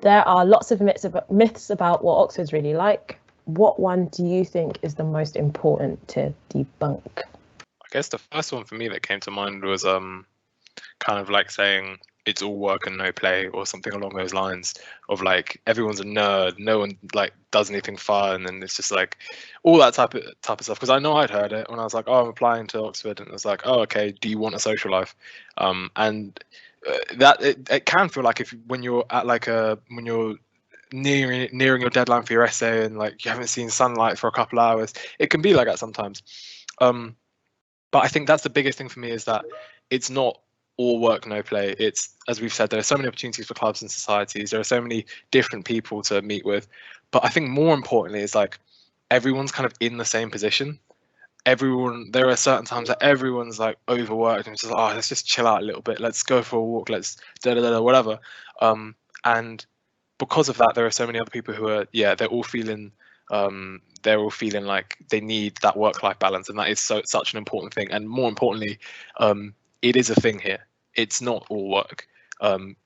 there are lots of myths about what Oxford's really like. What one do you think is the most important to debunk? I guess the first one for me that came to mind was kind of like saying it's all work and no play, or something along those lines, of like everyone's a nerd, no one like does anything fun, and it's just like all that type of stuff. Because I know I'd heard it when I was like, oh, I'm applying to Oxford, and it was like, oh, okay, do you want a social life? And that it can feel like, if when you're at like when you're nearing your deadline for your essay and like you haven't seen sunlight for a couple hours, it can be like that sometimes. But I think that's the biggest thing for me, is that it's not all work, no play. It's, as we've said, there are so many opportunities for clubs and societies. There are so many different people to meet with. But I think more importantly is like everyone's kind of in the same position. There are certain times that everyone's like overworked and it's just like, oh, let's just chill out a little bit. Let's go for a walk. Let's whatever. And because of that, there are so many other people who are, they're all feeling like they need that work-life balance, and that is such an important thing. And more importantly, it is a thing here. It's not all work.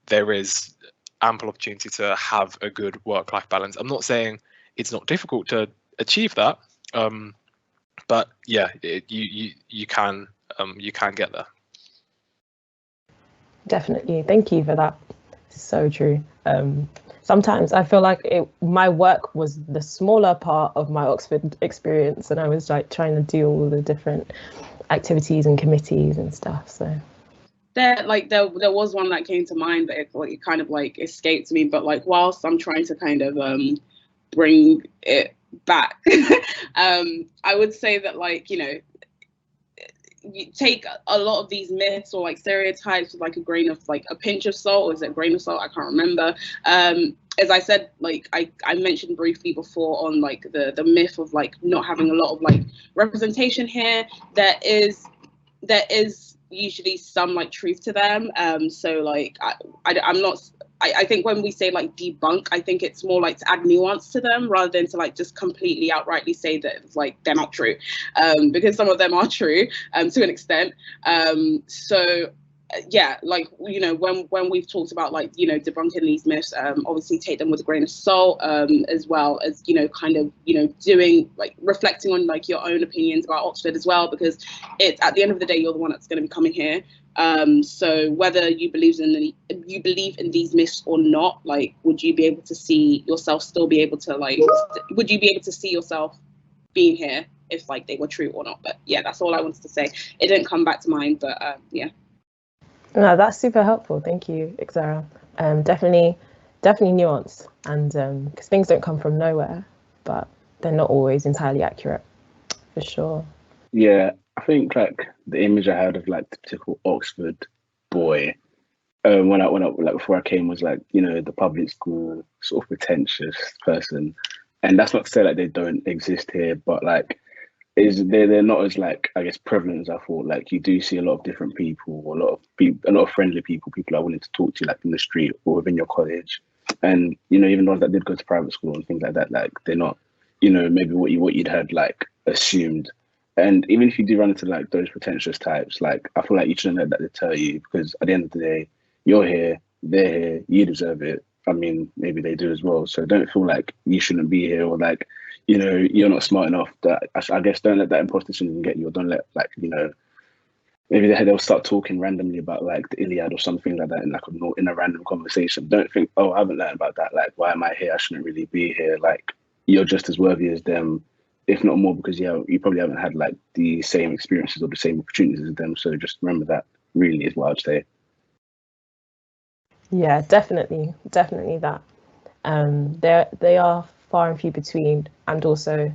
There is ample opportunity to have a good work-life balance. I'm not saying it's not difficult to achieve that, but yeah, you can get there. Definitely. Thank you for that. So true. Sometimes I feel like my work was the smaller part of my Oxford experience, and I was like trying to do all the different activities and committees and stuff. So there was one that came to mind, but it kind of like escaped me. But like whilst I'm trying to kind of bring it back, I would say that, like, you know, you take a lot of these myths or like stereotypes with like a pinch of salt, or is it a grain of salt? I can't remember. As I said, like I mentioned briefly before on like the myth of like not having a lot of like representation here. There is usually some like truth to them. So like I'm not. I think when we say like debunk, I think it's more like to add nuance to them rather than to like just completely outrightly say that like they're not true, because some of them are true to an extent. So yeah, like, you know, when we've talked about like, you know, debunking these myths, obviously take them with a grain of salt, as well as, you know, kind of, you know, doing like reflecting on like your own opinions about Oxford as well, because it's at the end of the day you're the one that's going to be coming here. So whether you believe in these myths or not, like, would you be able to see yourself would you be able to see yourself being here if like they were true or not? But yeah, that's all I wanted to say. It didn't come back to mind, but yeah. No, that's super helpful. Thank you, Xaira. Definitely nuance, and because things don't come from nowhere, but they're not always entirely accurate, for sure. Yeah, I think like the image I had of like the typical Oxford boy, when I like before I came, was like, you know, the public school sort of pretentious person, and that's not to say like they don't exist here, but like they're not as like, I guess, prevalent as I thought. Like you do see a lot of different people, a lot of friendly people that are willing to talk to you like in the street or within your college, and you know, even the ones that did go to private school and things like that, like they're not, you know, maybe what you'd had like assumed. And even if you do run into like those pretentious types, like I feel like you shouldn't let that deter you, because at the end of the day, you're here, they're here, you deserve it. I mean, maybe they do as well. So don't feel like you shouldn't be here, or like, you know, you're not smart enough. That I guess don't let that imposter syndrome get you, or don't let like, you know, maybe they'll start talking randomly about like the Iliad or something like that in a random conversation. Don't think, oh, I haven't learned about that. Like, why am I here? I shouldn't really be here. Like, you're just as worthy as them, if not more, because you probably haven't had like the same experiences or the same opportunities as them. So just remember that. Really is what I'd say. Yeah, definitely that. They are far and few between, and also,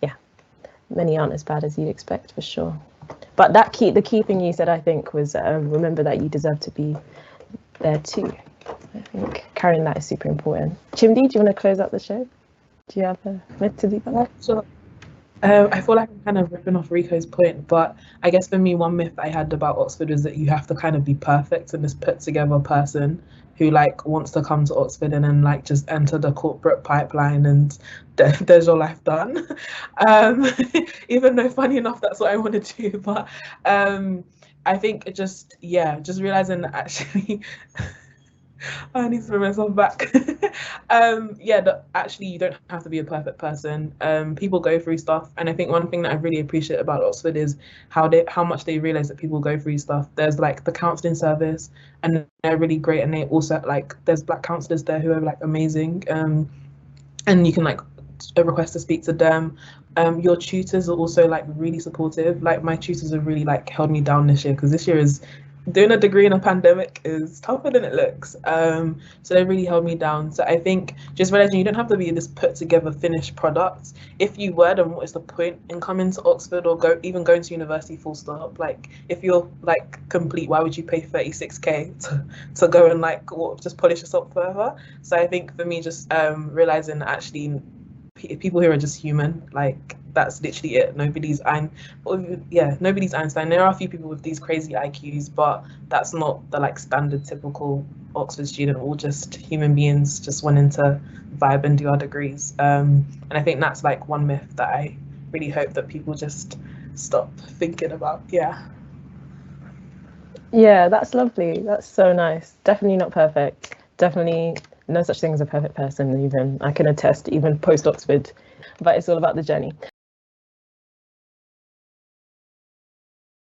yeah, many aren't as bad as you'd expect, for sure. But the key thing you said, I think, was remember that you deserve to be there too. I think carrying that is super important. Chimdi, do you want to close out the show? Do you have a myth to do that? So, I feel like I'm kind of ripping off Rico's point, but I guess for me, one myth I had about Oxford was that you have to kind of be perfect and this put together person who like wants to come to Oxford and then like just enter the corporate pipeline and there's your life done. Even though funny enough, that's what I want to do. But I think just realizing that actually I need to bring myself back. Actually, you don't have to be a perfect person. People go through stuff, and I think one thing that I really appreciate about Oxford is how much they realize that people go through stuff. There's like the counselling service, and they're really great, and they also like there's black counsellors there who are like amazing. And you can like request to speak to them. Your tutors are also like really supportive. Like my tutors have really like held me down this year, because this year is doing a degree in a pandemic is tougher than it looks. So they really held me down. So I think just realizing you don't have to be this put together finished product. If you were, then what is the point in coming to Oxford or even going to university full stop? Like if you're like complete, why would you pay 36k to go and like just polish yourself further? So I think for me, just realizing that actually people here are just human. Like that's literally it. Nobody's Einstein. There are a few people with these crazy IQs, but that's not the like standard typical Oxford student. All just human beings just wanting to vibe and do our degrees. And I think that's like one myth that I really hope that people just stop thinking about. Yeah, that's lovely. That's so nice. Definitely not perfect. Definitely no such thing as a perfect person. Even I can attest, even post Oxford, but it's all about the journey.